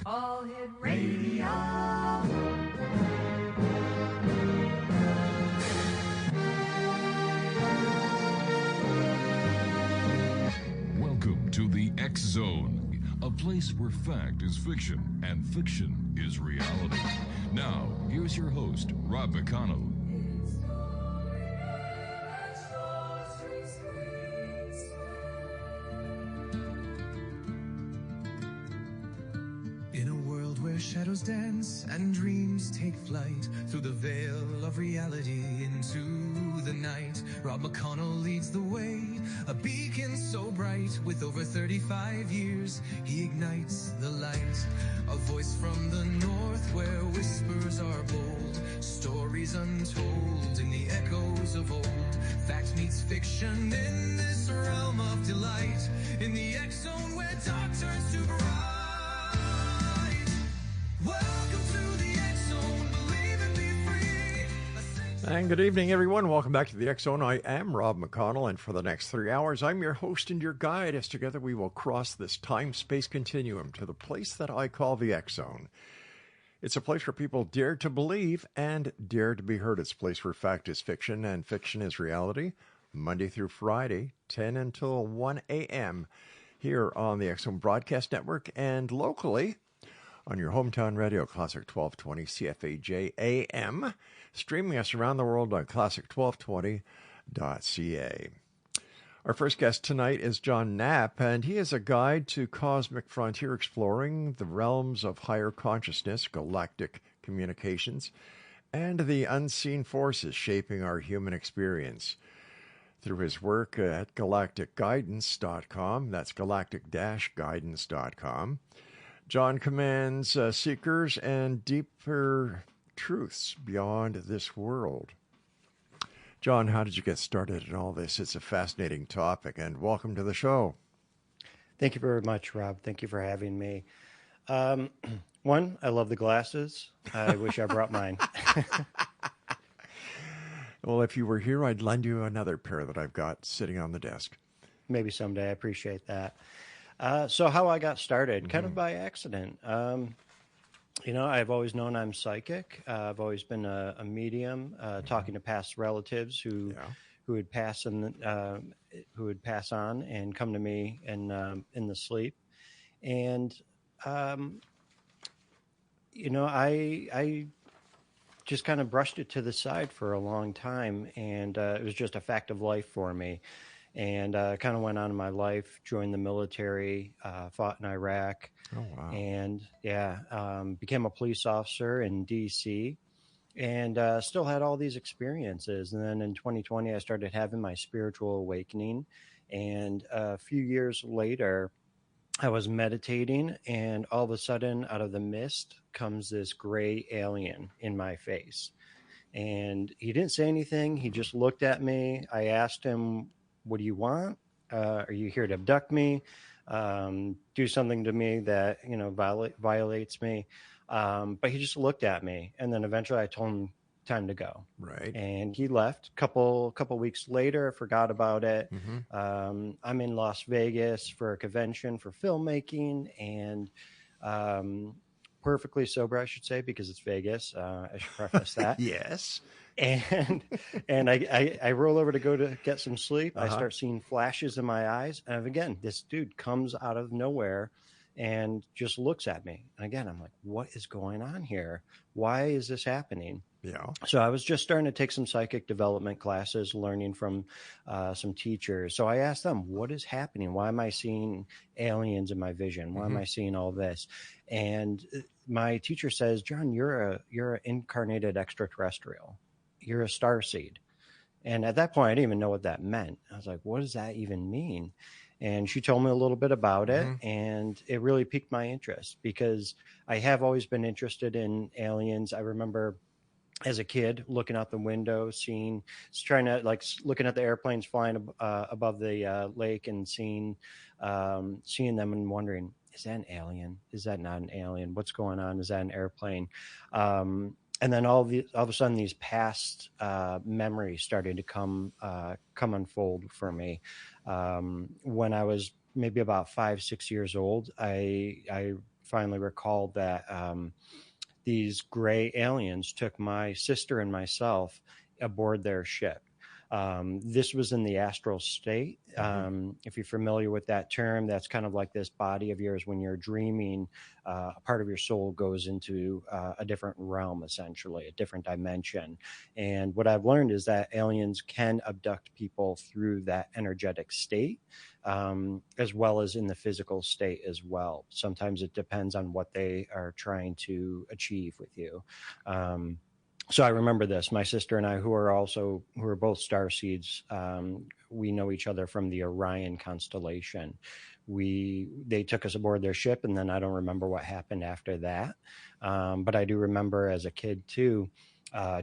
All Hit Radio. Welcome to the X Zone, a place where fact is fiction and fiction is reality. Now, here's your host, Rob McConnell. In a world where shadows dance and dreams take flight through the veil of reality into the night, Rob McConnell leads the way, a beacon so bright. With over 35 years, he ignites the light. A voice from the north where whispers are bold, stories untold in the echoes of old. Fact meets fiction in this realm of delight, in the X Zone where dark turns to bright. Welcome to the X Zone, believe and be free. And good evening, everyone. Welcome back to the X Zone. I am Rob McConnell, and for the next 3 hours, I'm your host and your guide as together we will cross this time-space continuum to the place that I call the X Zone. It's a place where people dare to believe and dare to be heard. It's a place where fact is fiction and fiction is reality, Monday through Friday, 10 until 1 a.m. here on the X Zone Broadcast Network and locally on your hometown radio, Classic 1220 CFAJ AM, streaming us around the world on classic1220.ca. Our first guest tonight is John Nap, and he is a guide to cosmic frontier exploring the realms of higher consciousness, galactic communications, and the unseen forces shaping our human experience. Through his work at galacticguidance.com, that's galactic-guidance.com, John commands seekers and deeper truths beyond this world. John, how did you get started in all this? It's a fascinating topic, and welcome to the show. Thank you very much, Rob. Thank you for having me. One, I love the glasses. I wish I brought mine. Well, if you were here, I'd lend you another pair that I've got sitting on the desk. Maybe someday. I appreciate that. So how I got started, kind of by accident. I've always known I'm psychic. I've always been a medium, talking to past relatives who would pass on and come to me in the sleep. And I just kind of brushed it to the side for a long time, and it was just a fact of life for me. And kind of went on in my life, joined the military, fought in Iraq. Oh, wow. And became a police officer in D.C. and still had all these experiences. And then in 2020, I started having my spiritual awakening. And a few years later, I was meditating, and all of a sudden, out of the mist comes this gray alien in my face. And he didn't say anything. He just looked at me. I asked him, "What do you want? Are you here to abduct me? Do something to me that, violates me?" But he just looked at me. And then eventually I told him time to go. Right. And he left. Couple weeks later, I forgot about it. Mm-hmm. I'm in Las Vegas for a convention for filmmaking, and perfectly sober, I should say, because it's Vegas. I should preface that. Yes. And I roll over to go to get some sleep. I start seeing flashes in my eyes. And again, this dude comes out of nowhere and just looks at me. And again, I'm like, what is going on here? Why is this happening? Yeah. So I was just starting to take some psychic development classes, learning from some teachers. So I asked them, what is happening? Why am I seeing aliens in my vision? Why am I seeing all this? And my teacher says, "John, you're an incarnated extraterrestrial. You're a starseed." And at that point, I didn't even know what that meant. I was like, what does that even mean? And she told me a little bit about it, and it really piqued my interest because I have always been interested in aliens. I remember as a kid looking out the window, looking at the airplanes flying above the lake and seeing them and wondering, is that an alien? Is that not an alien? What's going on? Is that an airplane? And then all of a sudden, these past memories started to come unfold for me. When I was maybe about 5-6 years old, I finally recalled that these gray aliens took my sister and myself aboard their ship. This was in the astral state. If you're familiar with that term, that's kind of like this body of yours when you're dreaming, a part of your soul goes into a different realm, essentially, a different dimension. And what I've learned is that aliens can abduct people through that energetic state, as well as in the physical state as well. Sometimes it depends on what they are trying to achieve with you. So I remember this. My sister and I, who are both starseeds, we know each other from the Orion constellation. They took us aboard their ship, and then I don't remember what happened after that. But I do remember as a kid too,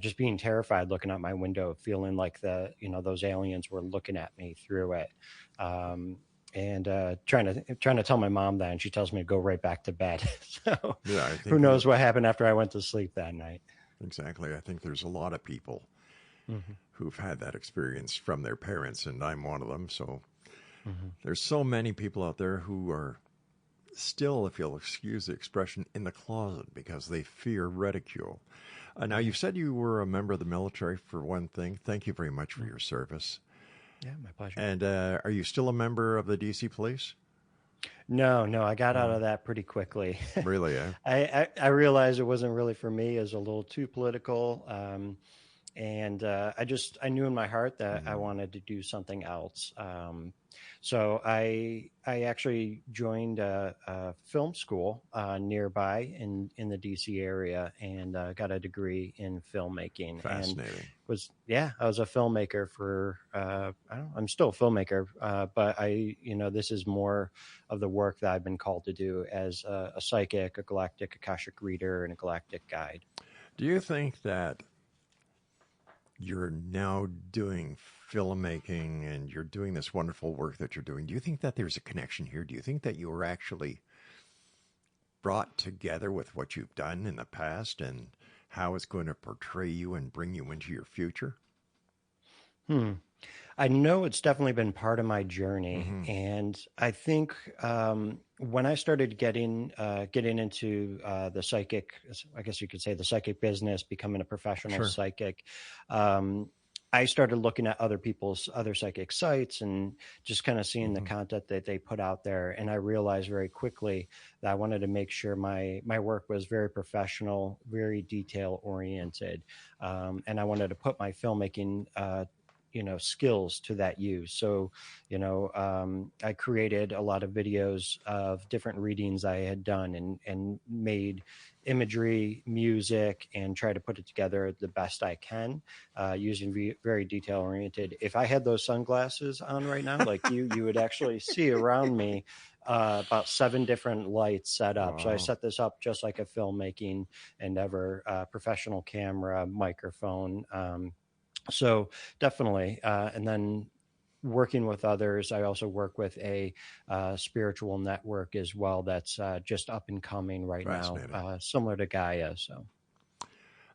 just being terrified, looking out my window, feeling like those aliens were looking at me through it. And trying to tell my mom that, and she tells me to go right back to bed. So Yeah, I think who knows what happened after I went to sleep that night. Exactly. I think there's a lot of people who've had that experience from their parents, and I'm one of them. So there's so many people out there who are still, if you'll excuse the expression, in the closet because they fear ridicule. Now, you said you were a member of the military, for one thing. Thank you very much for your service. Yeah, my pleasure. And are you still a member of the D.C. Police? No, I got out of that pretty quickly. Really, eh? I realized it wasn't really for me. It was a little too political. And I knew in my heart that I wanted to do something else. So I actually joined a film school nearby in the DC area and got a degree in filmmaking. Fascinating. And I was a filmmaker for I'm still a filmmaker, but this is more of the work that I've been called to do as a psychic, a galactic Akashic reader, and a galactic guide. Do you think that you're now doing filmmaking and you're doing this wonderful work that you're doing? Do you think that there's a connection here? Do you think that you were actually brought together with what you've done in the past and how it's going to portray you and bring you into your future? I know it's definitely been part of my journey. And I think when I started getting into the psychic, I guess you could say the psychic business, becoming a professional psychic, I started looking at other psychic sites and just kind of seeing the content that they put out there. And I realized very quickly that I wanted to make sure my work was very professional, very detail oriented. And I wanted to put my filmmaking skills to that use. So, I created a lot of videos of different readings I had done and made imagery, music, and try to put it together the best I can, using very detail oriented. If I had those sunglasses on right now, like you would actually see around me about 7 different lights set up. Wow. So I set this up just like a filmmaking endeavor, professional camera, microphone, so definitely. And then working with others, I also work with a spiritual network as well that's just up and coming right now, similar to Gaia. So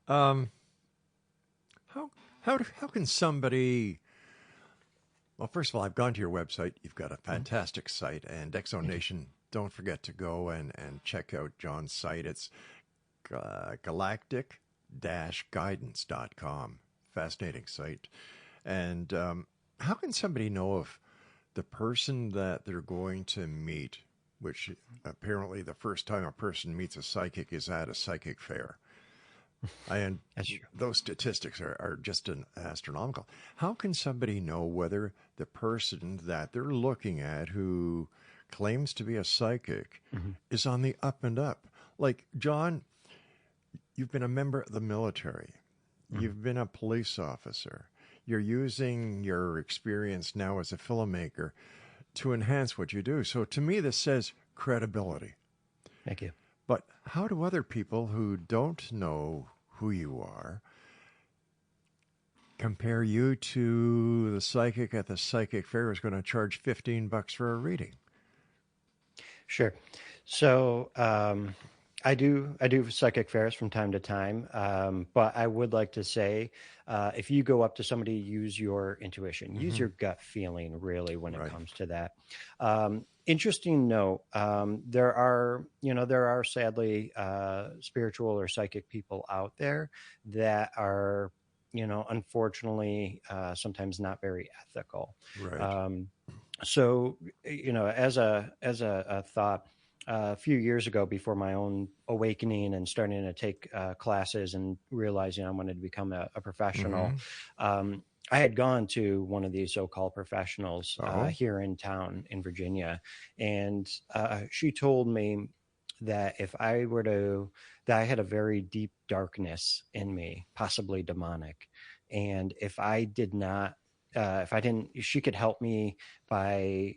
how can somebody... Well, first of all, I've gone to your website. You've got a fantastic site. And Exo Nation, don't forget to go and check out John's site. It's galactic-guidance.com. Fascinating site. And how can somebody know if the person that they're going to meet, which apparently the first time a person meets a psychic is at a psychic fair? And those statistics are just astronomical. How can somebody know whether the person that they're looking at who claims to be a psychic is on the up and up? Like, John, you've been a member of the military. You've been a police officer. You're using your experience now as a filmmaker to enhance what you do. So to me, this says credibility. Thank you. But how do other people who don't know who you are compare you to the psychic at the psychic fair who's going to charge $15 for a reading? Sure. So, I do psychic fairs from time to time, but I would like to say, if you go up to somebody, use your intuition, use your gut feeling, really, when it comes to that. Interesting note. There are sadly spiritual or psychic people out there that are, unfortunately, sometimes not very ethical. Right. So, as a thought, a few years ago, before my own awakening and starting to take classes and realizing I wanted to become a professional, I had gone to one of these so-called professionals here in town in Virginia, and she told me that that I had a very deep darkness in me, possibly demonic, and if I didn't, she could help me by,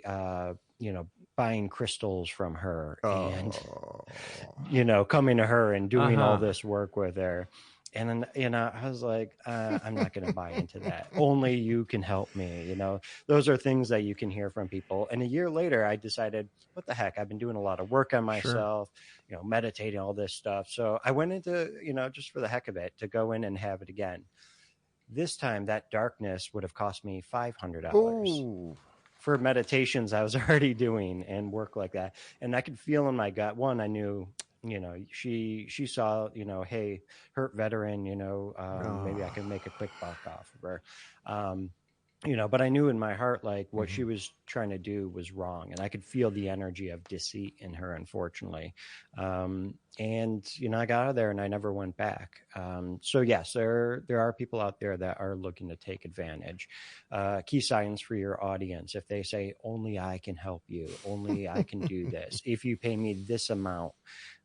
buying crystals from her and, coming to her and doing all this work with her. And then, I was like, I'm not going to buy into that. Only you can help me. Those are things that you can hear from people. And a year later, I decided, what the heck? I've been doing a lot of work on myself, meditating, all this stuff. So I went into, just for the heck of it, to go in and have it again. This time, that darkness would have cost me $500 for meditations I was already doing and work like that. And I could feel in my gut, one, I knew, she saw, hey, hurt veteran, maybe I can make a quick buck off of her. But I knew in my heart, like what she was trying to do was wrong. And I could feel the energy of deceit in her, unfortunately. And I got out of there and I never went back. So yes, there are people out there that are looking to take advantage. Key signs for your audience. If they say, only I can help you, only I can do this, if you pay me this amount,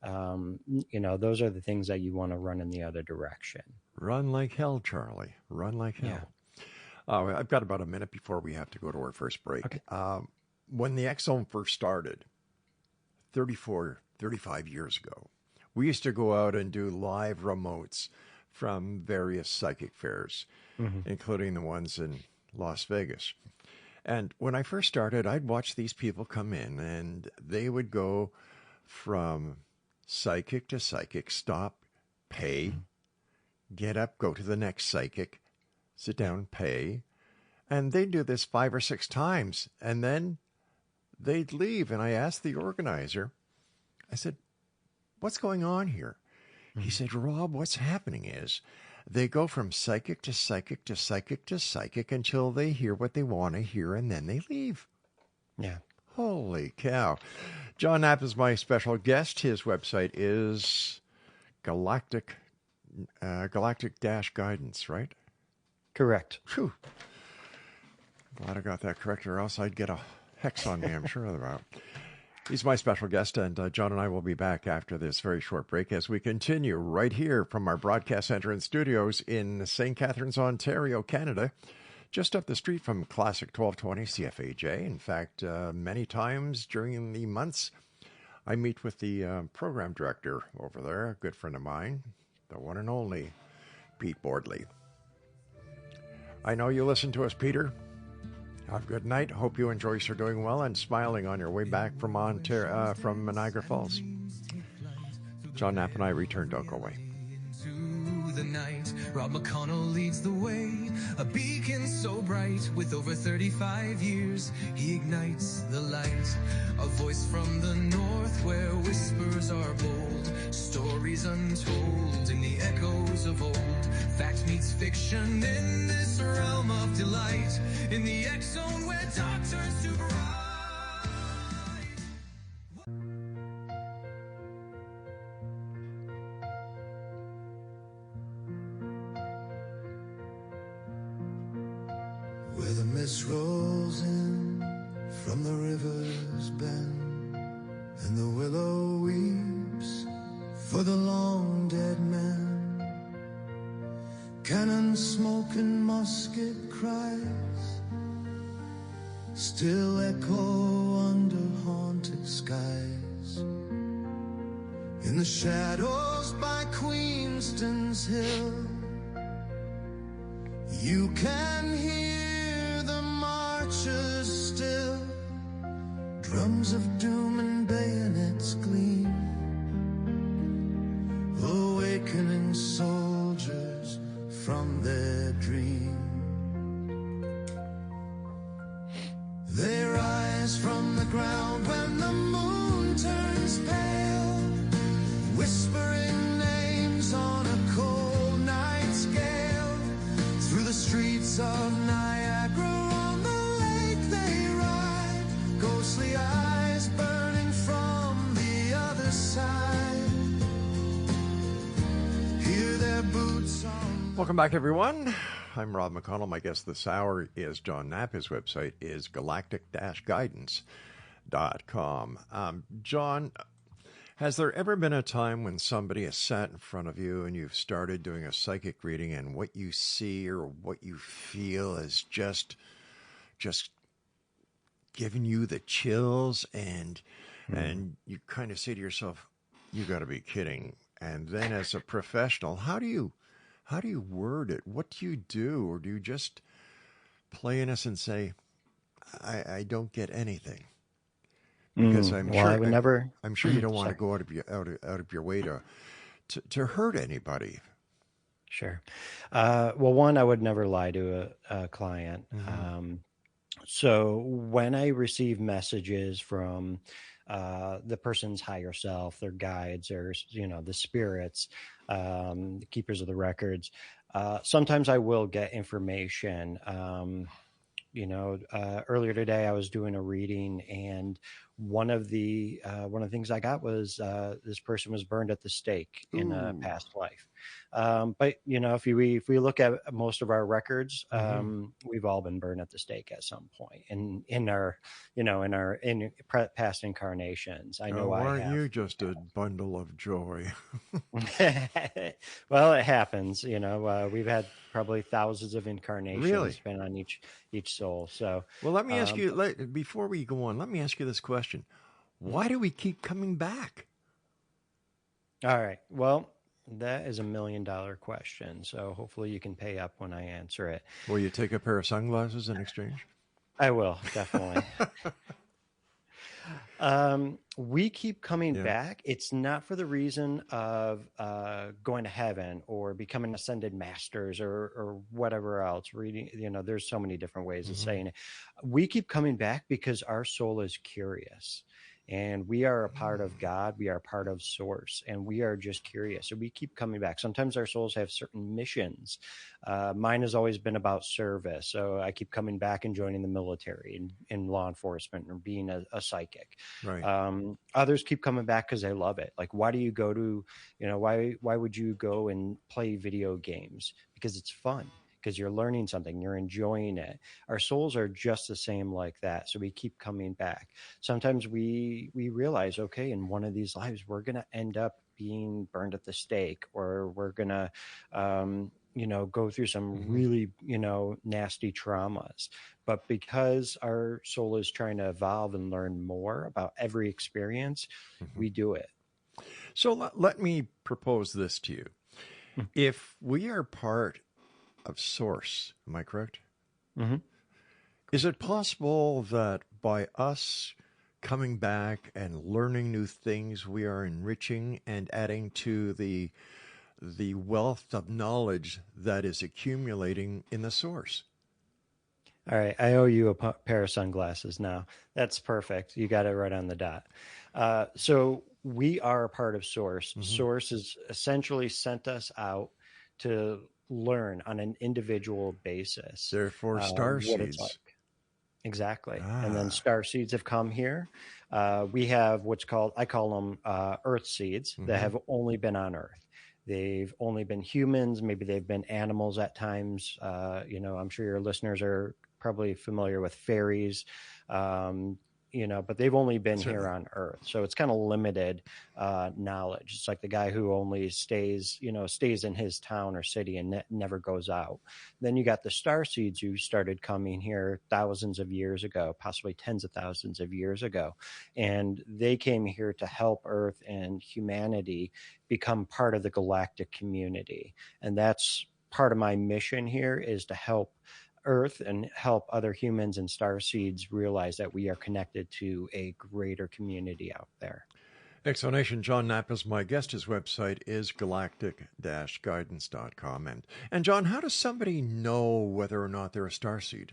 those are the things that you want to run in the other direction. Run like hell, Charlie. Run like hell. Yeah. I've got about a minute before we have to go to our first break. Okay. When the X Zone first started, 35 years ago, we used to go out and do live remotes from various psychic fairs, including the ones in Las Vegas. And when I first started, I'd watch these people come in, and they would go from psychic to psychic, stop, pay, get up, go to the next psychic, sit down, pay. And they'd do this 5 or 6 times, and then they'd leave. And I asked the organizer, I said, what's going on here? He said, Rob, what's happening is they go from psychic to psychic to psychic to psychic until they hear what they want to hear, and then they leave. Yeah. Holy cow. John Knapp is my special guest. His website is Galactic Guidance, right? Correct. Phew. Glad I got that correct, or else I'd get a hex on me, I'm sure of that. He's my special guest, and John and I will be back after this very short break as we continue right here from our broadcast center and studios in St. Catharines, Ontario, Canada, just up the street from Classic 1220 CFAJ. In fact, many times during the months, I meet with the program director over there, a good friend of mine, the one and only Pete Bordley. I know you listen to us, Peter. Have a good night. Hope you and Joyce are doing well and smiling on your way back from Niagara Falls. John Knapp and I return. Don't go away. Into the night, Rob McConnell leads the way, a beacon so bright. With over 35 years, he ignites the light. A voice from the north where whispers are bold, stories untold in the echoes of old. Fact meets fiction in this realm of delight, in the X Zone where dark turns to bright. Where the mist rolls in from the river's bend, and the willow weeps for the long dead man. Cannon smoke and musket cries still echo under haunted skies. In the shadows by Queenston's hill, you can hear the marchers still. Drums of doom and bayonets gleam, awakening soldiers from their dream. They rise from Welcome back, everyone. I'm Rob McConnell. My guest this hour is John Knapp. His website is galactic-guidance.com. John, has there ever been a time when somebody has sat in front of you and you've started doing a psychic reading and what you see or what you feel is just giving you the chills and you kind of say to yourself, you got to be kidding. And then as a professional, how do you word it? What do you do? Or do you just play innocent and say, I don't get anything? Because I'm sure you don't want to go out of your way to hurt anybody. Sure. Well, one, I would never lie to a client. So when I receive messages from the person's higher self, their guides, or the spirits, the keepers of the records, sometimes I will get information. Earlier today I was doing a reading, and one of the things I got was this person was burned at the stake in a past life. But if we look at most of our records, we've all been burned at the stake at some point in our past incarnations. I know. Aren't you just a bundle of joy? Well, it happens. We've had probably thousands of incarnations spent on each soul. So, well, let me ask you, before we go on, let me ask you this question. Why do we keep coming back? All right. Well, that is $1 million question. So hopefully you can pay up when I answer it. Will you take a pair of sunglasses in exchange? I will, definitely. We keep coming back. It's not for the reason of going to heaven or becoming ascended masters or whatever else. Reading, there's so many different ways of saying it. We keep coming back because our soul is curious. And we are a part of God. We are a part of Source, and we are just curious. So we keep coming back. Sometimes our souls have certain missions. Mine has always been about service. So I keep coming back and joining the military and in law enforcement or being a psychic. Right. Others keep coming back because they love it. Like, why do you go to, why would you go and play video games? Because it's fun. Because you're learning something, you're enjoying it. Our souls are just the same like that. So we keep coming back. Sometimes we realize, okay, in one of these lives, we're going to end up being burned at the stake, or we're going to, go through some really, nasty traumas. But because our soul is trying to evolve and learn more about every experience, we do it. So let me propose this to you. If we are part of Source, am I correct? Is it possible that by us coming back and learning new things, we are enriching and adding to the wealth of knowledge that is accumulating in the Source? All right, I owe you a pair of sunglasses now. That's perfect. You got it right on the dot. So we are a part of Source. Source has essentially sent us out to learn on an individual basis. Therefore, star seeds. Like. Exactly. And then star seeds have come here. We have I call them earth seeds that have only been on Earth. They've only been humans. Maybe they've been animals at times. I'm sure your listeners are probably familiar with fairies. But they've only been here on Earth. So it's kind of limited knowledge. It's like the guy who only stays in his town or city and never goes out. Then you got the star seeds who started coming here thousands of years ago, possibly tens of thousands of years ago. And they came here to help Earth and humanity become part of the galactic community. And that's part of my mission here, is to help Earth and help other humans and star seeds realize that we are connected to a greater community out there. Explanation. John Knapp is my guest. His website is galactic-guidance.com. And John, how does somebody know whether or not they're a starseed?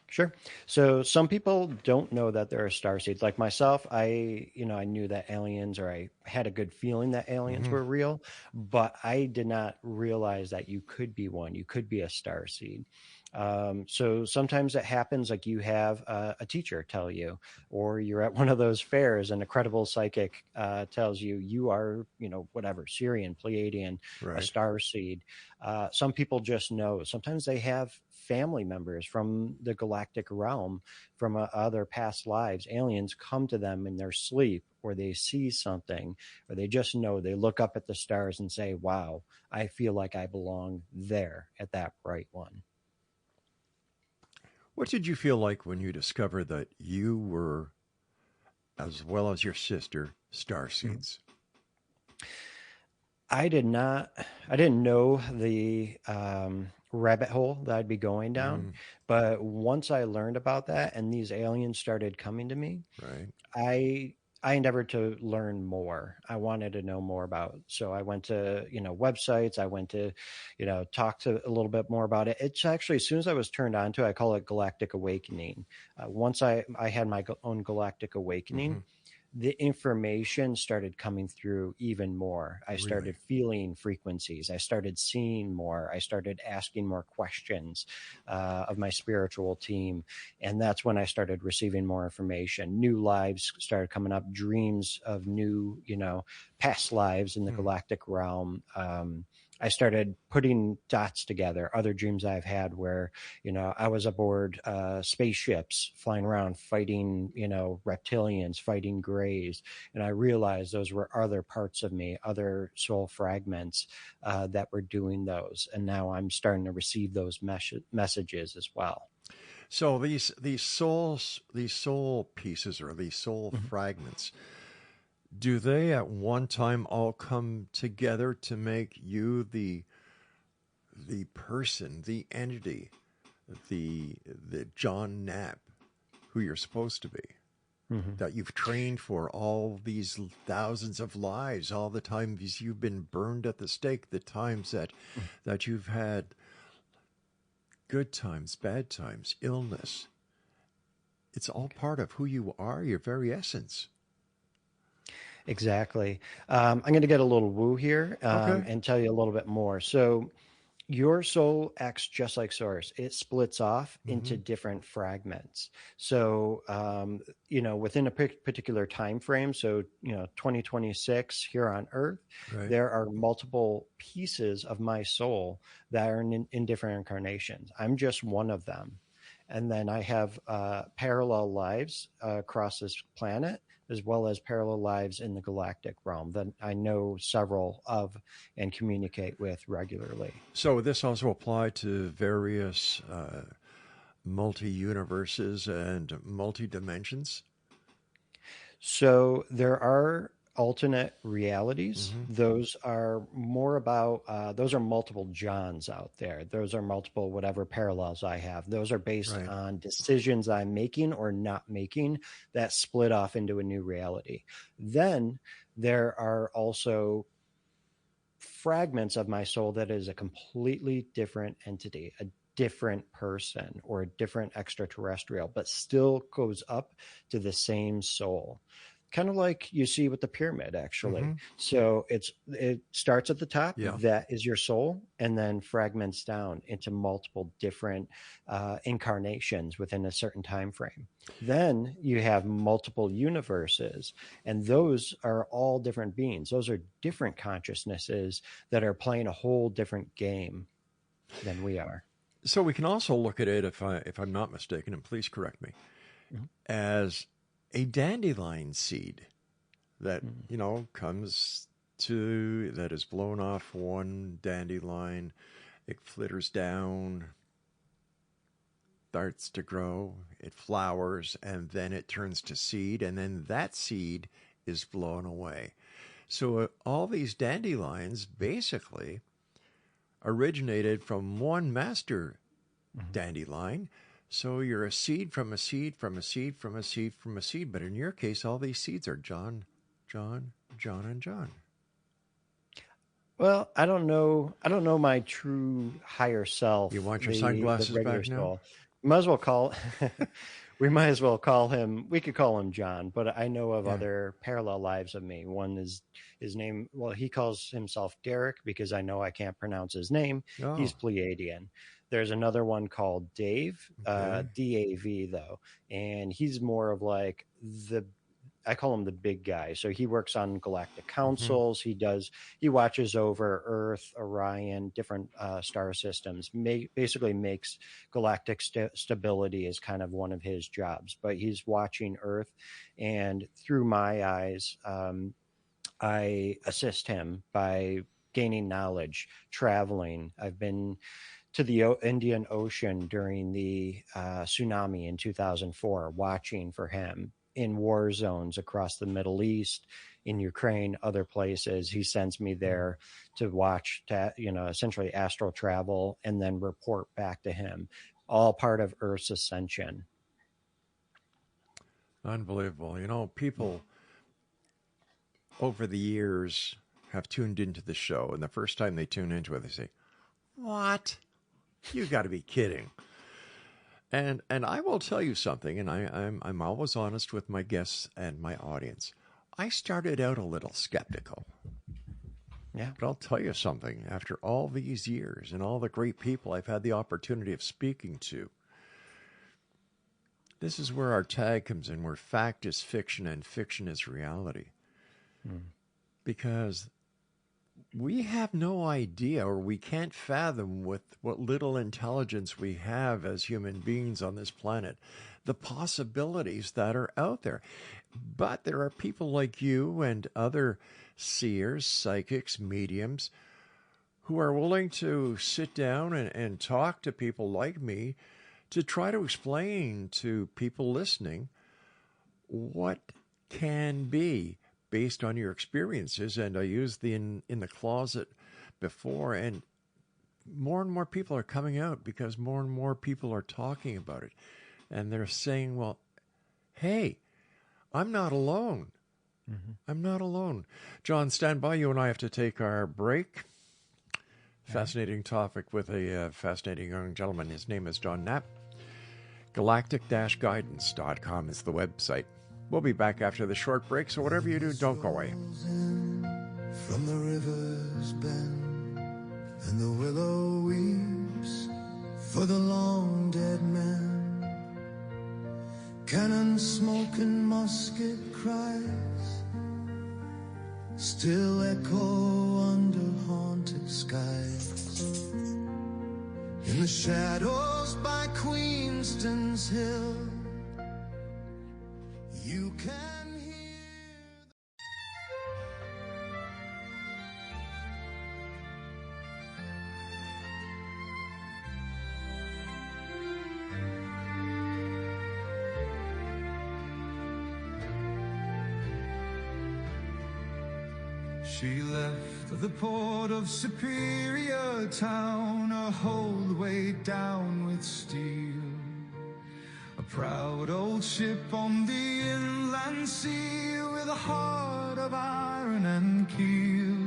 Sure. So some people don't know that they're a starseed. Like myself, I knew that aliens, or I had a good feeling that aliens were real, but I did not realize that you could be one. You could be a starseed. So sometimes it happens like you have a teacher tell you, or you're at one of those fairs and a credible psychic tells you you are, whatever, Syrian, Pleiadian, a Right. star seed. Some people just know. Sometimes they have family members from the galactic realm, from other past lives. Aliens come to them in their sleep, or they see something, or they just know. They look up at the stars and say, wow, I feel like I belong there at that bright one. What did you feel like when you discovered that you were, as well as your sister, star seeds? I didn't know the rabbit hole that I'd be going down. But once I learned about that and these aliens started coming to me, Right. I endeavored to learn more. I wanted to know more about. So I went to, websites. I went to, talk to a little bit more about it. It's actually, as soon as I was turned on to, I call it Galactic Awakening. Once I had my own Galactic Awakening, the information started coming through even more. I started feeling frequencies. I started seeing more. I started asking more questions of my spiritual team. And that's when I started receiving more information. New lives started coming up, dreams of new, past lives in the galactic realm. I started putting dots together, other dreams I've had where, I was aboard spaceships flying around fighting, reptilians, fighting grays. And I realized those were other parts of me, other soul fragments that were doing those. And now I'm starting to receive those messages as well. So these soul pieces, or these soul fragments, do they at one time all come together to make you the person, the entity, the John Knapp, who you're supposed to be, that you've trained for all these thousands of lives, all the times you've been burned at the stake, the times that you've had good times, bad times, illness? It's all part of who you are, your very essence. Exactly. I'm going to get a little woo here Okay. and tell you a little bit more. So your soul acts just like Source. It splits off into different fragments. So, within a particular time frame, so, 2026 here on Earth, there are multiple pieces of my soul that are in different incarnations. I'm just one of them. And then I have parallel lives across this planet, as well as parallel lives in the galactic realm that I know several of and communicate with regularly. So this also apply to various multi-universes and multi-dimensions? So there are alternate realities. Those are more about, those are multiple Johns out there. Those are multiple whatever parallels I have. Those are based on decisions I'm making or not making that split off into a new reality. Then there are also fragments of my soul that is a completely different entity, a different person or a different extraterrestrial, but still goes up to the same soul. Kind of like you see with the pyramid, actually. So it starts at the top. That is your soul, and then fragments down into multiple different incarnations within a certain time frame. Then you have multiple universes, and those are all different beings. Those are different consciousnesses that are playing a whole different game than we are. So we can also look at it, if I'm not mistaken, and please correct me, as a dandelion seed that, comes to, that is blown off one dandelion, it flitters down, starts to grow, it flowers, and then it turns to seed, and then that seed is blown away. So all these dandelions basically originated from one master dandelion. So you're a seed from a seed from a seed from a seed from a seed. But in your case, all these seeds are John, John, John, and John. Well, I don't know my true higher self. You want your sunglasses back now? Soul. Might as well call. We might as well call him. We could call him John, but I know of other parallel lives of me. One is his name. Well, he calls himself Derek because I know I can't pronounce his name. Oh. He's Pleiadian. There's another one called Dave, DAV though, and he's more of like I call him the big guy. So he works on galactic councils. He watches over Earth, Orion, different star systems. Basically makes galactic stability is kind of one of his jobs. But he's watching Earth, and through my eyes, I assist him by gaining knowledge, traveling. I've been to the Indian Ocean during the tsunami in 2004, watching for him in war zones across the Middle East, in Ukraine, other places. He sends me there to watch, essentially astral travel and then report back to him, all part of Earth's ascension. Unbelievable. People over the years have tuned into the show, and the first time they tune into it, they say, "What? You got to be kidding." And I will tell you something, and I'm always honest with my guests and my audience. I started out a little skeptical. Yeah. But I'll tell you something. After all these years and all the great people I've had the opportunity of speaking to, this is where our tag comes in, where fact is fiction and fiction is reality. Because we have no idea, or we can't fathom with what little intelligence we have as human beings on this planet, the possibilities that are out there. But there are people like you and other seers, psychics, mediums, who are willing to sit down and talk to people like me to try to explain to people listening what can be, based on your experiences. And I used the in the closet before, and more people are coming out because more and more people are talking about it. And they're saying, well, hey, I'm not alone. I'm not alone. John, stand by. You and I have to take our break. Fascinating topic with a fascinating young gentleman. His name is John Knapp. Galactic-Guidance.com is the website. We'll be back after the short break, so whatever you do, don't go away. From the river's bend, and the willow weeps for the long dead man. Cannon smoke and musket cries still echo under haunted skies. In the shadows by Queenston's Hill, you can hear. She left the port of Superior Town, her hold weighed down with steel. A proud old ship on the inland sea, with a heart of iron and keel.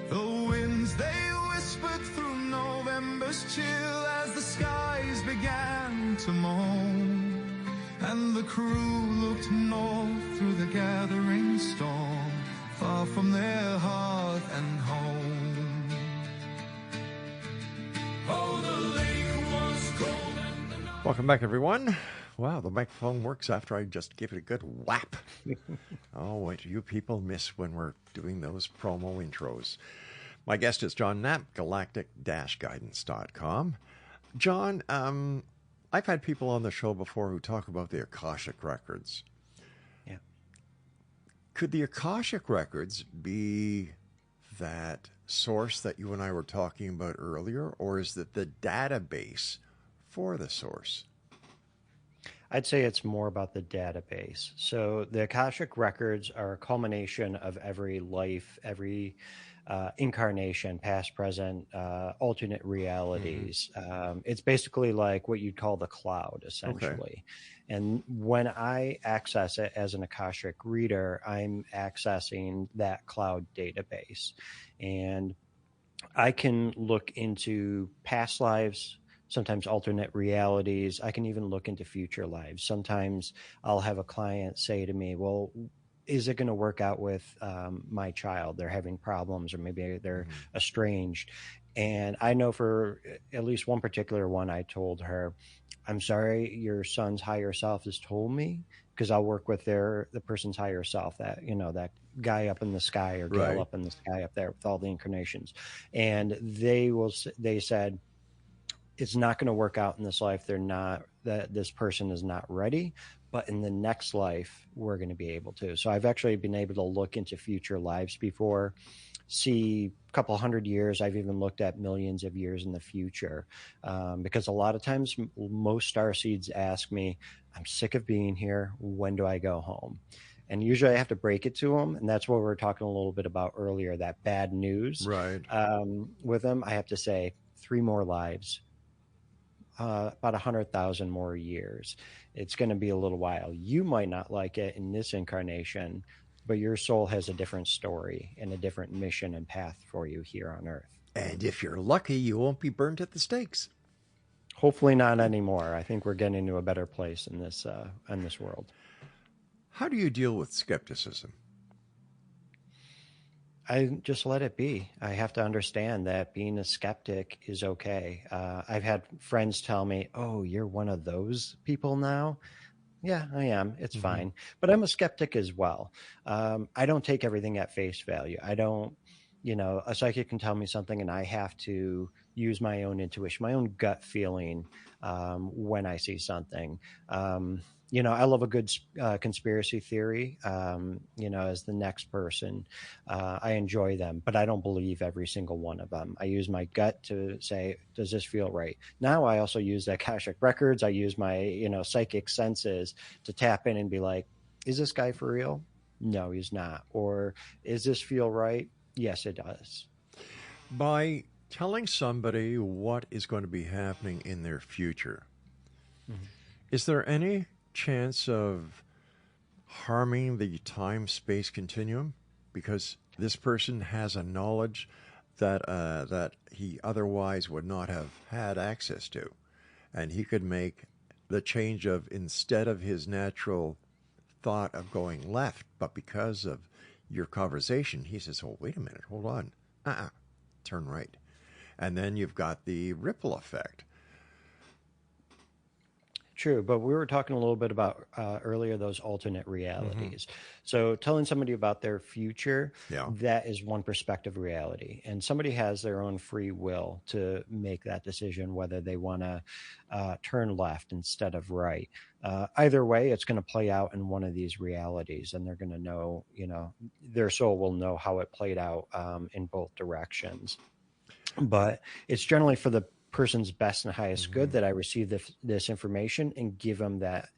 The winds, they whispered through November's chill as the skies began to moan, and the crew looked north through the gathering storm, far from their hearth and home. Oh, the lake was cold and the night... Welcome back, everyone. Wow, the microphone works after I just give it a good whap. Oh, what do you people miss when we're doing those promo intros? My guest is John Knapp, Galactic-Guidance.com. John, I've had people on the show before who talk about the Akashic Records. Yeah. Could the Akashic Records be that source that you and I were talking about earlier, or is it the database for the source? I'd say it's more about the database. So the Akashic Records are a culmination of every life, every incarnation, past, present, alternate realities. It's basically like what you'd call the cloud, essentially. Okay. And when I access it as an Akashic reader, I'm accessing that cloud database. And I can look into past lives, sometimes alternate realities. I can even look into future lives. Sometimes I'll have a client say to me, well, is it going to work out with my child? They're having problems, or maybe they're estranged. And I know for at least one particular one, I told her, I'm sorry, your son's higher self has told me, because I'll work with the person's higher self, that, that guy up in the sky, or gal Right. up in the sky up there with all the incarnations. And they said, it's not going to work out in this life. This person is not ready, but in the next life, we're going to be able to. So I've actually been able to look into future lives before, see a couple hundred years. I've even looked at millions of years in the future, because a lot of times most starseeds ask me, I'm sick of being here. When do I go home? And usually I have to break it to them. And that's what we were talking a little bit about earlier, that bad news. Right. With them, I have to say 3 more lives, about 100,000 more years. It's going to be a little while. You might not like it in this incarnation, but your soul has a different story and a different mission and path for you here on Earth. And if you're lucky, you won't be burnt at the stakes. Hopefully not anymore. I think we're getting to a better place in this world. How do you deal with skepticism? I just let it be. I have to understand that being a skeptic is okay. I've had friends tell me, oh, you're one of those people now? Yeah, I am. It's fine. But I'm a skeptic as well. I don't take everything at face value. I don't, a psychic can tell me something and I have to use my own intuition, my own gut feeling when I see something. I love a good conspiracy theory, as the next person. I enjoy them, but I don't believe every single one of them. I use my gut to say, does this feel right? Now I also use the Akashic records. I use my, psychic senses to tap in and be like, is this guy for real? No, he's not. Or is this feel right? Yes, it does. By telling somebody what is going to be happening in their future, is there any chance of harming the time-space continuum, because this person has a knowledge that he otherwise would not have had access to, and he could make the change of, instead of his natural thought of going left, but because of your conversation, he says, oh, wait a minute, hold on, turn right. And then you've got the ripple effect. True, but we were talking a little bit about earlier those alternate realities. So telling somebody about their future, that is one perspective reality. And somebody has their own free will to make that decision, whether they want to turn left instead of right. Either way, it's going to play out in one of these realities, and they're going to know, their soul will know how it played out in both directions. But it's generally for the person's best and highest good that I receive this information and give them that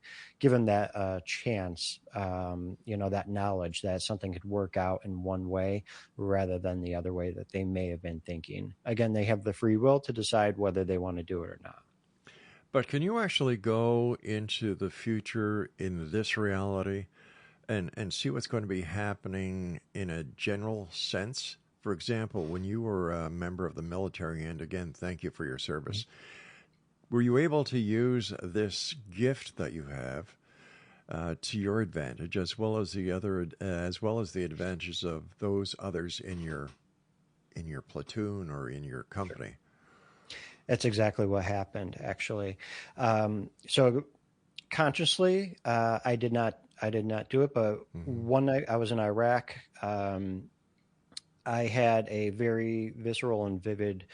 chance, that knowledge that something could work out in one way rather than the other way that they may have been thinking. Again, they have the free will to decide whether they want to do it or not. But can you actually go into the future in this reality and see what's going to be happening in a general sense? For example, when you were a member of the military, and again, thank you for your service, were you able to use this gift that you have to your advantage, as well as the advantages of those others in your platoon or in your company? That's exactly what happened, actually. So consciously, I did not do it, but one night I was in Iraq. I had a very visceral and vivid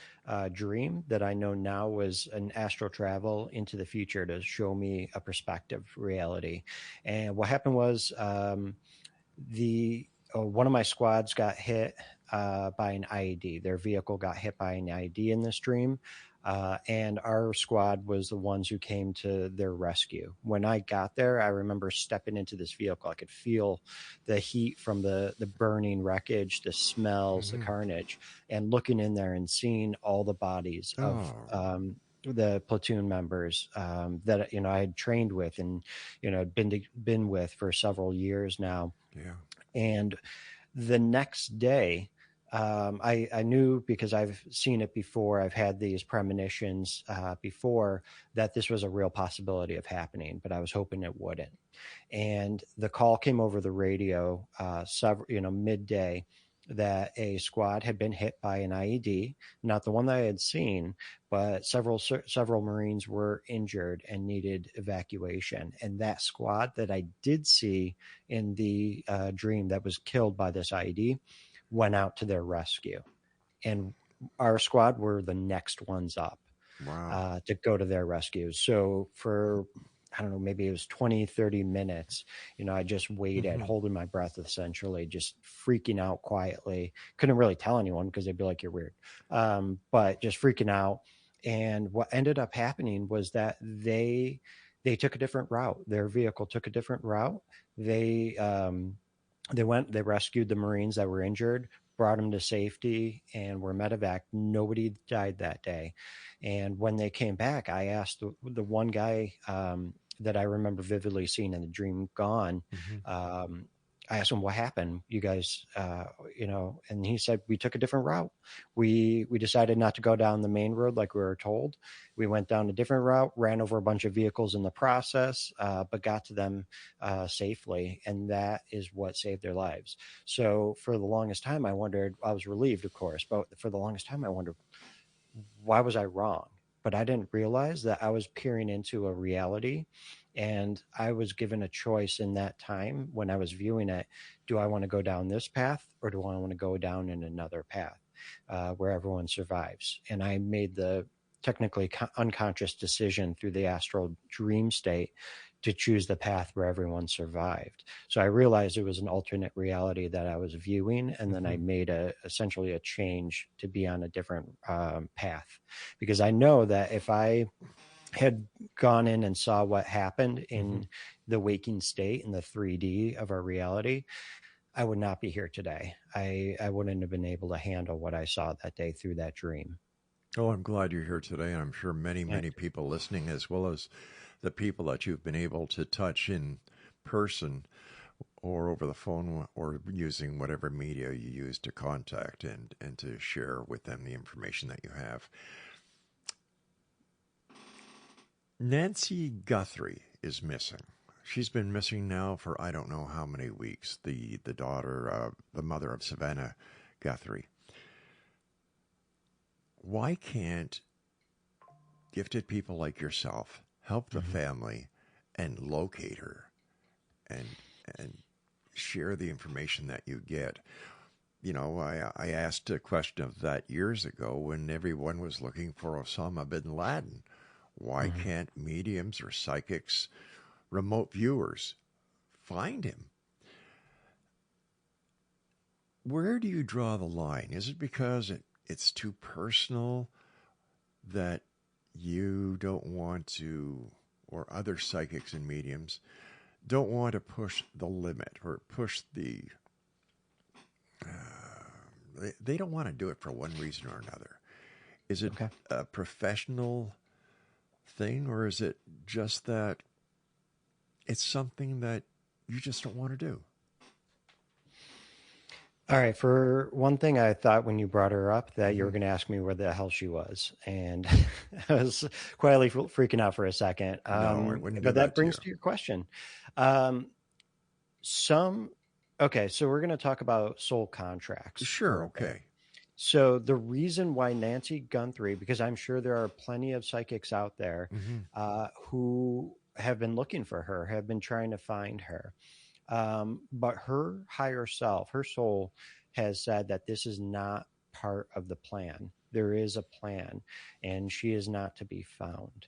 dream that I know now was an astral travel into the future to show me a perspective reality. And what happened was one of my squads got hit by an IED. Their vehicle got hit by an IED in this dream. And our squad was the ones who came to their rescue. When I got there, I remember stepping into this vehicle. I could feel the heat from the burning wreckage, the smells, the carnage, and looking in there and seeing all the bodies of the platoon members that I had trained with and been with for several years now. Yeah. And the next day, I knew, because I've seen it before, I've had these premonitions before, that this was a real possibility of happening, but I was hoping it wouldn't. And the call came over the radio midday, that a squad had been hit by an IED, not the one that I had seen, but several Marines were injured and needed evacuation. And that squad that I did see in the dream that was killed by this IED went out to their rescue. And our squad were the next ones up. Wow. To go to their rescue. So for, I don't know, maybe it was 20, 30 minutes, I just waited, holding my breath, essentially, just freaking out quietly. Couldn't really tell anyone because they'd be like, you're weird. But just freaking out. And what ended up happening was that they took a different route. Their vehicle took a different route. They rescued the Marines that were injured, brought them to safety, and were medevac. Nobody died that day. And when they came back, I asked the one guy that I remember vividly seeing in the dream gone. I asked him, what happened? You guys, and he said, we took a different route. We decided not to go down the main road like we were told. We went down a different route, ran over a bunch of vehicles in the process, but got to them safely. And that is what saved their lives. So for the longest time, I was relieved, of course, but for the longest time, I wondered, why was I wrong? But I didn't realize that I was peering into a reality, and I was given a choice in that time when I was viewing it. Do I want to go down this path, or do I want to go down in another path where everyone survives? And I made the technically unconscious decision through the astral dream state to choose the path where everyone survived. So I realized it was an alternate reality that I was viewing, and then I made essentially a change to be on a different path, because I know that if I had gone in and saw what happened in the waking state in the 3D of our reality, I would not be here today. I wouldn't have been able to handle what I saw that day through that dream. Oh, I'm glad you're here today, and I'm sure many people listening, as well as the people that you've been able to touch in person or over the phone or using whatever media you use to contact and to share with them the information that you have. Nancy Guthrie is missing. She's been missing now for I don't know how many weeks. The daughter, the mother of Savannah Guthrie. Why can't gifted people like yourself help the family and locate her and share the information that you get? I asked a question of that years ago when everyone was looking for Osama bin Laden. Why can't mediums or psychics, remote viewers, find him? Where do you draw the line? Is it because it's too personal that you don't want to, or other psychics and mediums don't want to push the limit or push the, they don't want to do it for one reason or another? Is it a professional thing, or is it just that it's something that you just don't want to do? All right. For one thing, I thought when you brought her up that you were going to ask me where the hell she was. And I was quietly freaking out for a second. No, I wouldn't do but that brings to to your question. Okay. So we're going to talk about soul contracts. Sure. Okay. So the reason why Nancy Guthrie, because I'm sure there are plenty of psychics out there who have been looking for her, have been trying to find her. But her higher self, her soul, has said that this is not part of the plan. There is a plan, and she is not to be found.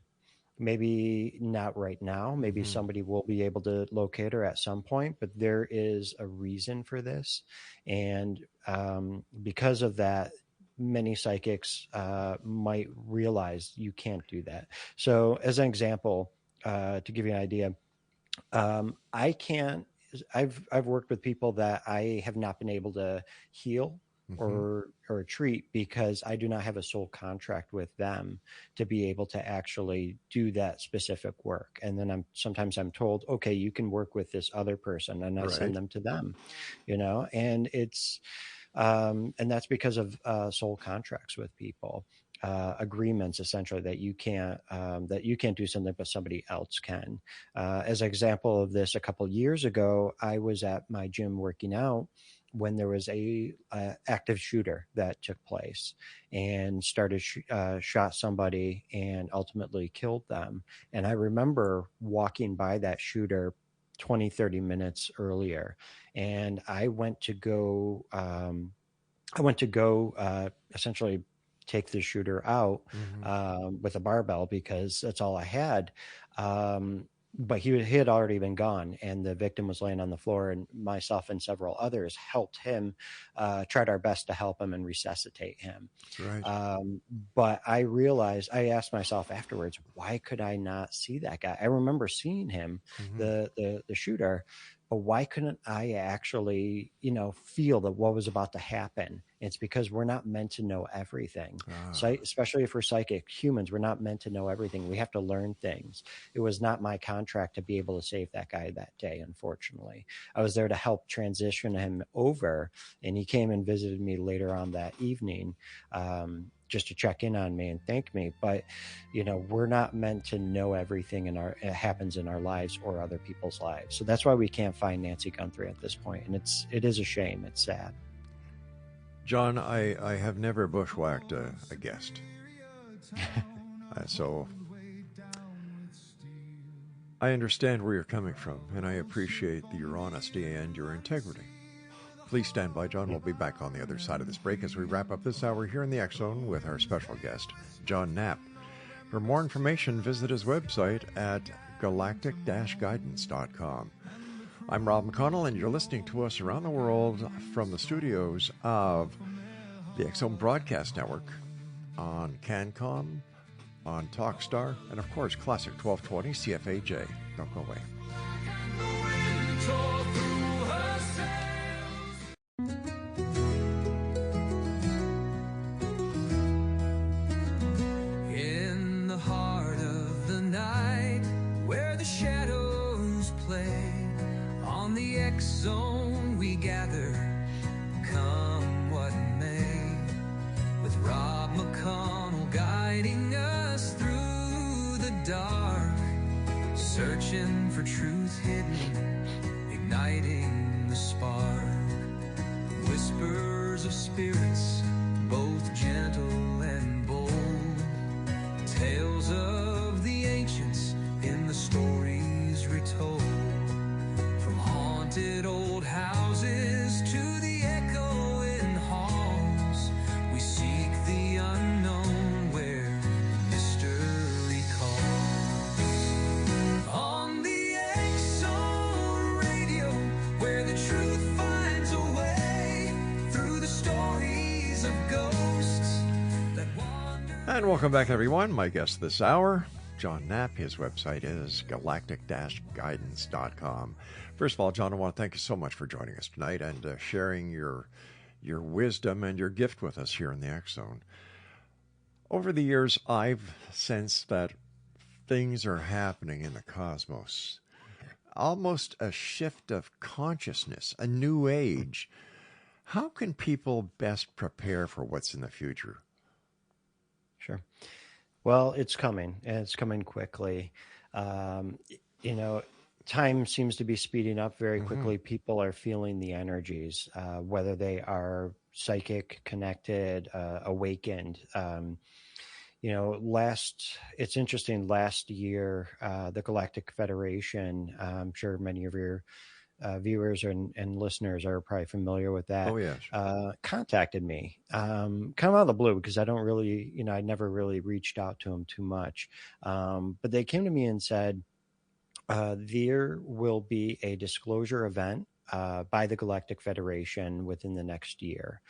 Maybe not right now. Maybe somebody will be able to locate her at some point, but there is a reason for this. And because of that, many psychics might realize you can't do that. So as an example, to give you an idea, I've worked with people that I have not been able to heal or treat because I do not have a soul contract with them to be able to actually do that specific work. And then sometimes I'm told, okay, you can work with this other person, and I send them to them, and it's, and that's because of soul contracts with people. Agreements essentially that you can't do something but somebody else can. As an example of this, a couple of years ago, I was at my gym working out, when there was a active shooter that took place and shot somebody and ultimately killed them. And I remember walking by that shooter 20, 30 minutes earlier, and I went to go essentially take the shooter out with a barbell because that's all I had. But he had already been gone, and the victim was laying on the floor, and myself and several others helped him, tried our best to help him and resuscitate him. Right. But I asked myself afterwards, why could I not see that guy? I remember seeing him, the shooter, but why couldn't I actually, feel that what was about to happen? It's because we're not meant to know everything. So, especially if we're psychic humans, we're not meant to know everything. We have to learn things. It was not my contract to be able to save that guy that day, unfortunately. I was there to help transition him over, and he came and visited me later on that evening, just to check in on me and thank me. But, we're not meant to know everything it happens in our lives or other people's lives. So that's why we can't find Nancy Guthrie at this point. And it is a shame. It's sad. John, I have never bushwhacked a guest. So I understand where you're coming from, and I appreciate your honesty and your integrity. Please stand by, John. We'll be back on the other side of this break as we wrap up this hour here in the X Zone with our special guest, John Knapp. For more information, visit his website at galactic-guidance.com. I'm Rob McConnell, and you're listening to us around the world from the studios of the X Zone Broadcast Network on CanCom, on Talkstar, and of course, Classic 1220 CFAJ. Don't go away. In the heart of the night, where the shadows play, on the X Zone we gather, come what may, with Rob McConnell guiding us through the dark, searching for truth hidden, igniting the spark. Whispers of spirits, both gentle and bold, tales of the ancients in the stories retold, from haunted old houses to the echoing halls. We seek the unknown where mystery calls. On the X Zone Radio, where the truth finds a way through the stories of ghosts that wander. And welcome back, everyone. My guest this hour, John Knapp. His website is galactic-guidance.com. First of all, John, I want to thank you so much for joining us tonight and sharing your wisdom and your gift with us here in the X Zone. Over the years, I've sensed that things are happening in the cosmos. Almost a shift of consciousness, a new age. How can people best prepare for what's in the future? Sure. Well, it's coming, and it's coming quickly. Time seems to be speeding up very quickly. People are feeling the energies, whether they are psychic, connected, awakened. It's interesting. Last year, the Galactic Federation, I'm sure many of your viewers and listeners are probably familiar with that. Oh, yes. Contacted me, kind of out of the blue, because I don't really, I never really reached out to them too much. But they came to me and said, there will be a disclosure event by the Galactic Federation within the next year.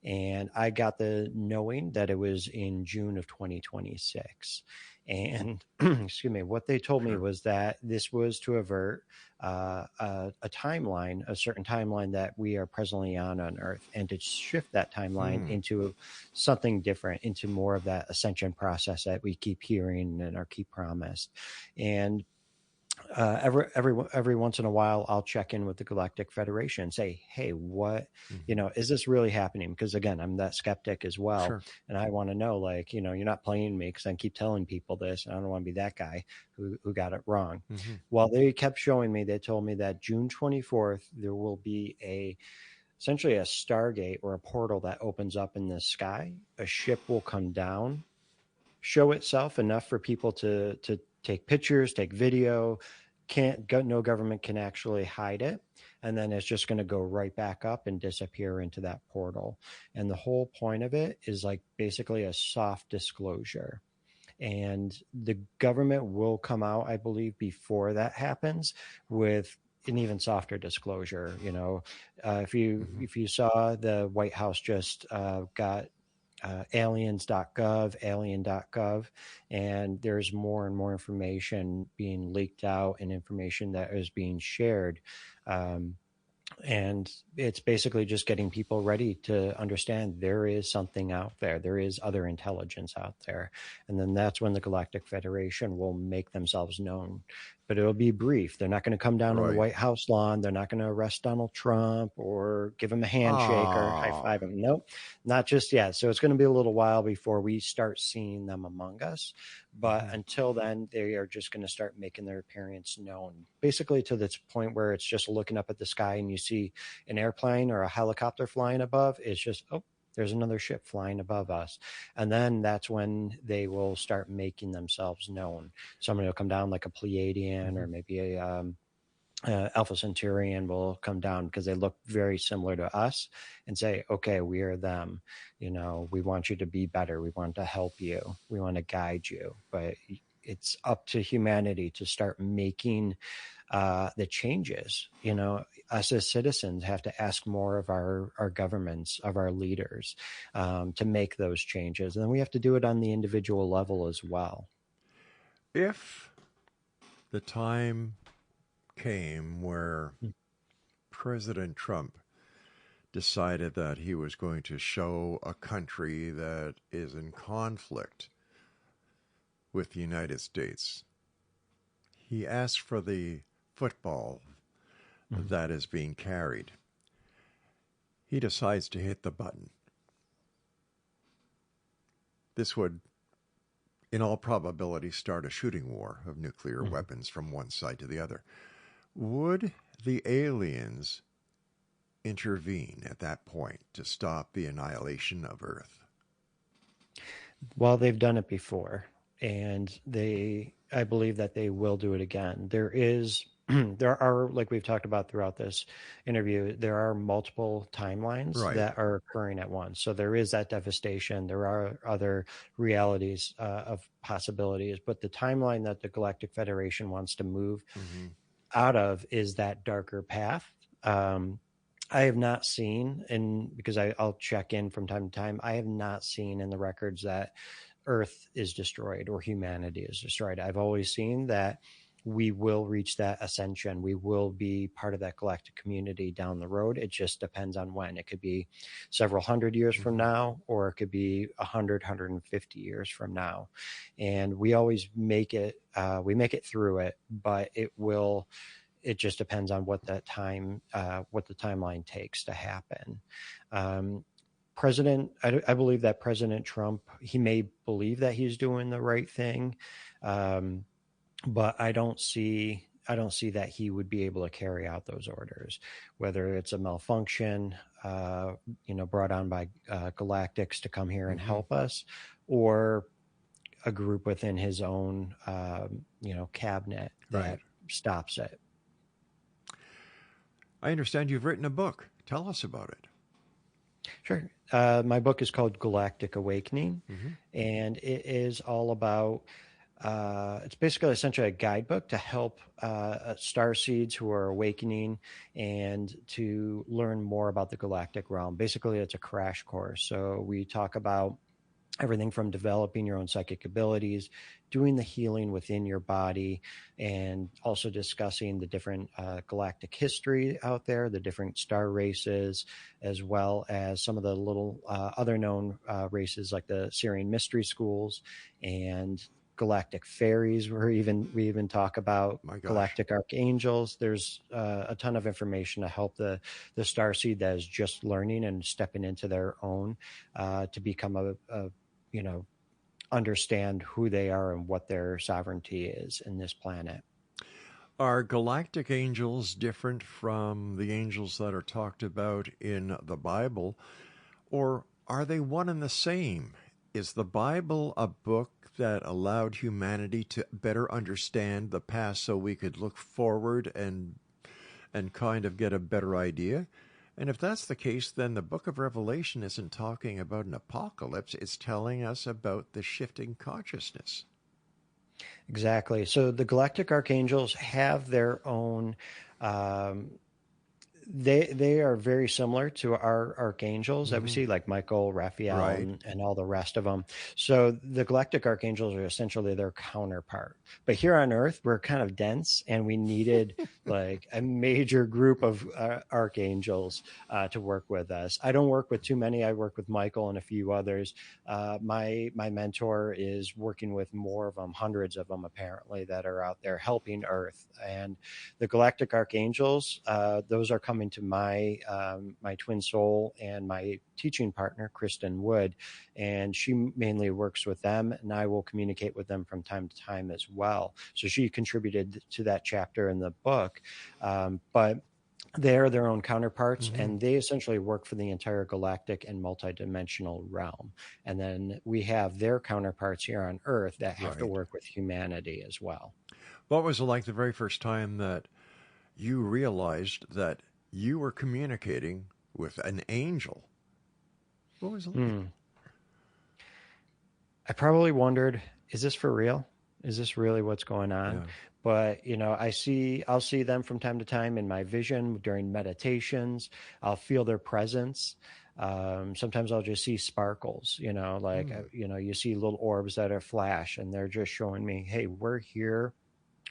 And I got the knowing that it was in June of 2026. And excuse me, what they told me was that this was to avert a timeline, a certain timeline that we are presently on Earth, and to shift that timeline into something different, into more of that ascension process that we keep hearing and are keep promised. And every once in a while, I'll check in with the Galactic Federation and say, hey, what, is this really happening? Because again, I'm that skeptic as well. Sure. And I want to know, you're not playing me, because I keep telling people this, and I don't want to be that guy who got it wrong. Well, they kept showing me, they told me that June 24th, there will be a essentially a stargate or a portal that opens up in the sky. A ship will come down, show itself enough for people to take pictures, take video. No government can actually hide it. And then it's just going to go right back up and disappear into that portal. And the whole point of it is like basically a soft disclosure. And the government will come out, I believe, before that happens with an even softer disclosure. You know, if you saw, the White House just got aliens.gov, alien.gov, and there's more and more information being leaked out and information that is being shared. And it's basically just getting people ready to understand there is something out there. There is other intelligence out there. And then that's when the Galactic Federation will make themselves known. But it'll be brief. They're not going to come down on the White House lawn. They're not going to arrest Donald Trump or give him a handshake or high five him. Nope, not just yet. So it's going to be a little while before we start seeing them among us. But until then, they are just going to start making their appearance known, basically to this point where it's just looking up at the sky and you see an airplane or a helicopter flying above. It's just, oh, there's another ship flying above us. And then that's when they will start making themselves known. Somebody will come down like a Pleiadian or maybe a Alpha Centaurian will come down because they look very similar to us and say, okay, we are them. You know, we want you to be better. We want to help you. We want to guide you. But it's up to humanity to start making the changes. You know, us as citizens have to ask more of our governments, of our leaders, to make those changes. And then we have to do it on the individual level as well. If the time came where President Trump decided that he was going to show a country that is in conflict with the United States, he asked for the football that is being carried. He decides to hit the button. This would, in all probability, start a shooting war of nuclear weapons from one side to the other. Would the aliens intervene at that point to stop the annihilation of Earth? Well, they've done it before, and I believe that they will do it again. There are, like we've talked about throughout this interview, there are multiple timelines that are occurring at once. So there is that devastation. There are other realities of possibilities, but the timeline that the Galactic Federation wants to move out of is that darker path. I have not seen, and because I'll check in from time to time, I have not seen in the records that Earth is destroyed or humanity is destroyed. I've always seen that we will reach that ascension. We will be part of that galactic community down the road. It just depends on when. It could be several hundred years from now, or it could be 100, 150 years from now. And we always make it through it, but it just depends on what that time, what the timeline takes to happen. I believe that President Trump, he may believe that he's doing the right thing. But I don't see that he would be able to carry out those orders, whether it's a malfunction, brought on by Galactics to come here and help us, or a group within his own, cabinet that stops it. I understand you've written a book. Tell us about it. Sure. My book is called Galactic Awakening, and it is all about it's basically essentially a guidebook to help starseeds who are awakening and to learn more about the galactic realm. Basically, it's a crash course. So we talk about everything from developing your own psychic abilities, doing the healing within your body, and also discussing the different galactic history out there, the different star races, as well as some of the little other known races like the Syrian mystery schools and galactic fairies. We even talk about galactic archangels. There's a ton of information to help the starseed that is just learning and stepping into their own to become understand who they are and what their sovereignty is in this planet. Are galactic angels different from the angels that are talked about in the Bible, or are they one and the same? Is the Bible a book that allowed humanity to better understand the past so we could look forward and kind of get a better idea? And if that's the case, then the book of Revelation isn't talking about an apocalypse. It's telling us about the shifting consciousness. Exactly. So the galactic archangels have their own. They are very similar to our archangels that we see, like Michael, Raphael, Right. and all the rest of them. So the galactic archangels are essentially their counterpart. But here on Earth, we're kind of dense, and we needed like a major group of archangels to work with us. I don't work with too many. I work with Michael and a few others. My mentor is working with more of them, hundreds of them apparently, that are out there helping Earth. And the galactic archangels, those are coming to my my twin soul and my teaching partner, Kristen Wood, and she mainly works with them, and I will communicate with them from time to time as well. So she contributed to that chapter in the book, but they're their own counterparts, and they essentially work for the entire galactic and multidimensional realm. And then we have their counterparts here on Earth that have to work with humanity as well. What was it like the very first time that you realized that you were communicating with an angel? What was it like? I probably wondered, is this for real? Is this really what's going on? Yeah. But, you know, I'll see them from time to time in my vision during meditations. I'll feel their presence. Sometimes I'll just see sparkles, you know, like, you know, you see little orbs that are flash, and they're just showing me, hey, we're here.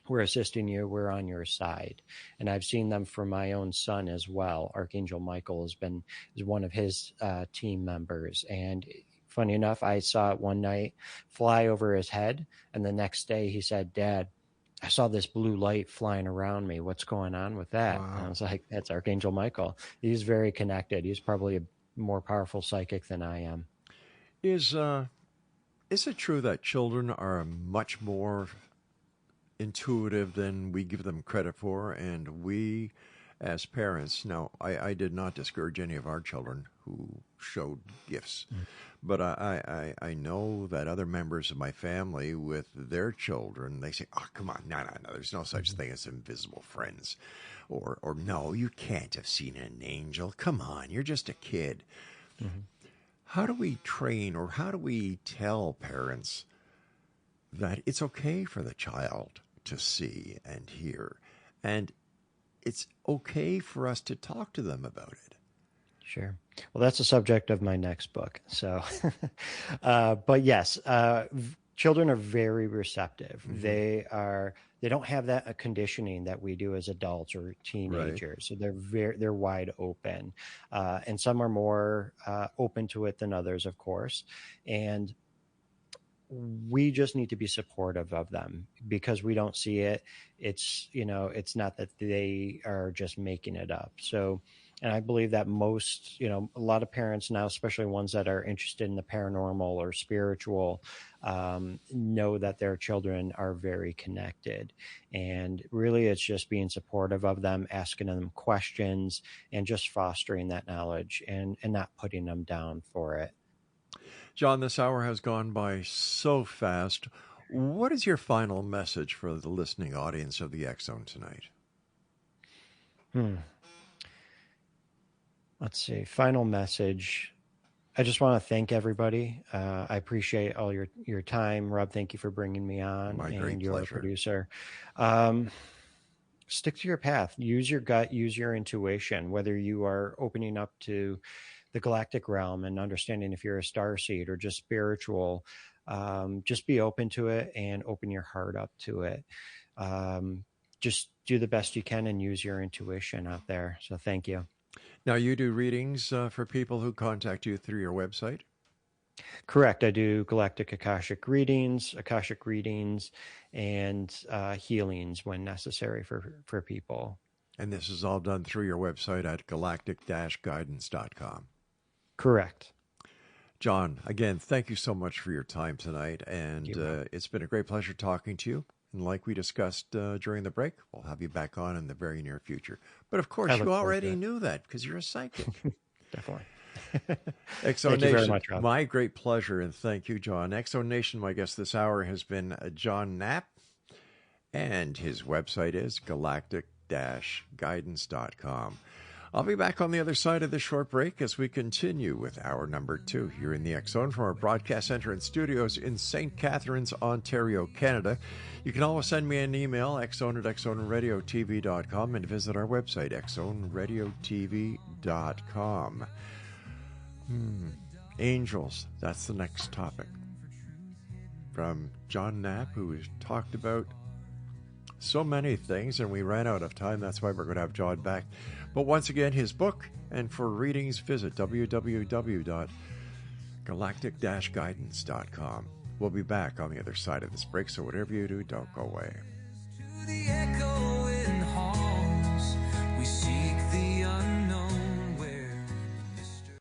We're assisting you. We're on your side. And I've seen them for my own son as well. Archangel Michael is one of his team members. And funny enough, I saw it one night fly over his head. And the next day he said, Dad, I saw this blue light flying around me. What's going on with that? Wow. And I was like, that's Archangel Michael. He's very connected. He's probably a more powerful psychic than I am. Is it true that children are much more intuitive than we give them credit for, and we as parents, now I did not discourage any of our children who showed gifts, but I know that other members of my family with their children, they say, oh, come on, no, there's no such thing as invisible friends, or no, you can't have seen an angel, come on, you're just a kid. How do we train, or how do we tell parents that it's okay for the child to see and hear, and it's okay for us to talk to them about it? Sure. Well, that's the subject of my next book. So, but yes, children are very receptive. They don't have that conditioning that we do as adults or teenagers. So they're wide open, and some are more open to it than others, of course. And we just need to be supportive of them because we don't see it. It's, you know, it's not that they are just making it up. So, and I believe that most, you know, a lot of parents now, especially ones that are interested in the paranormal or spiritual, know that their children are very connected. And really, it's just being supportive of them, asking them questions, and just fostering that knowledge and not putting them down for it. John, this hour has gone by so fast. What is your final message for the listening audience of the X Zone tonight? Let's see. Final message. I just want to thank everybody. I appreciate all your time. Rob, thank you for bringing me on. My great and your pleasure. Producer. Stick to your path. Use your gut. Use your intuition. Whether you are opening up to the galactic realm and understanding if you're a starseed or just spiritual, just be open to it and open your heart up to it. Just do the best you can and use your intuition out there. So thank you. Now, you do readings for people who contact you through your website? Correct. I do galactic Akashic readings, and healings when necessary for people. And this is all done through your website at galactic-guidance.com. Correct. John, again, thank you so much for your time tonight. And it's been a great pleasure talking to you. And like we discussed during the break, we'll have you back on in the very near future. But of course, I look you forward to already it. knew that because you're a psychic. Definitely. Exo Thank you very Nation, much, Rob. my great pleasure, and thank you, John. Exo Nation, my guest this hour has been John Knapp, and his website is galactic-guidance.com. I'll be back on the other side of this short break as we continue with hour number 2 here in the X Zone from our broadcast center and studios in St. Catharines, Ontario, Canada. You can always send me an email, xzone@xzoneradiotv.com, and visit our website, xzoneradiotv.com. Angels, that's the next topic. From John Knapp, who has talked about so many things, and we ran out of time. That's why we're going to have John back. But once again, his book, and for readings, visit www.galactic-guidance.com. We'll be back on the other side of this break, so whatever you do, don't go away. To the echo